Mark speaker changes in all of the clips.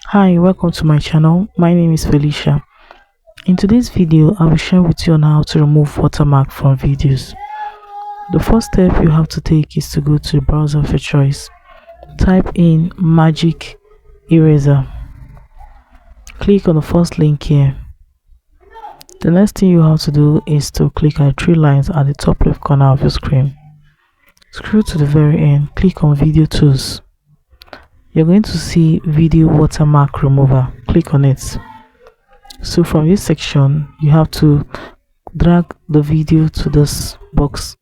Speaker 1: Hi, welcome to my channel. My name is Felicia. In today's video, I will share with you on how to remove watermark from videos. The first step you have to take is to go to the browser of your choice. Type in Magic Eraser. Click on the first link here. The next thing you have to do is to click on 3 lines at the top left corner of your screen. Scroll to the very end, click on Video Tools. You're going to see Video Watermark Remover. Click on it. So from this section, you have to drag the video to this box.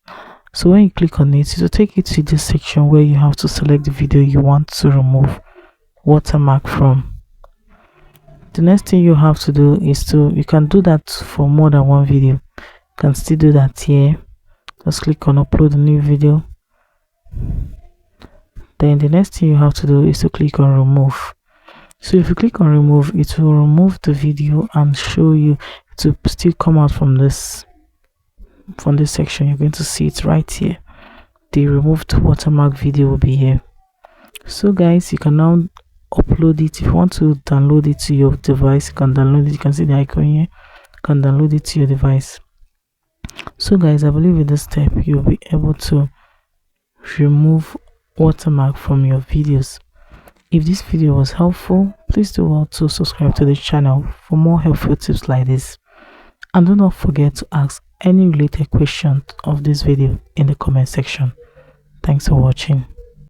Speaker 1: So when you click on it, it will take you to this section where you have to select the video you want to remove watermark from. The next thing you have to do is you can do that for more than one video. You can still do that here. Just click on upload a new video. Then the next thing you have to do is to click on remove. So if you click on remove, it will remove the video and show you to still come out from this section. You're going to see it right here. The removed watermark video will be here. So guys, you can now upload it. If you want to download it to your device, you can download it. You can see the icon here. You can download it to your device. So guys, I believe with this step you'll be able to remove watermark from your videos. If this video was helpful, please do well to subscribe to the channel for more helpful tips like this, and do not forget to ask any related questions of this video in the comment section. Thanks for watching.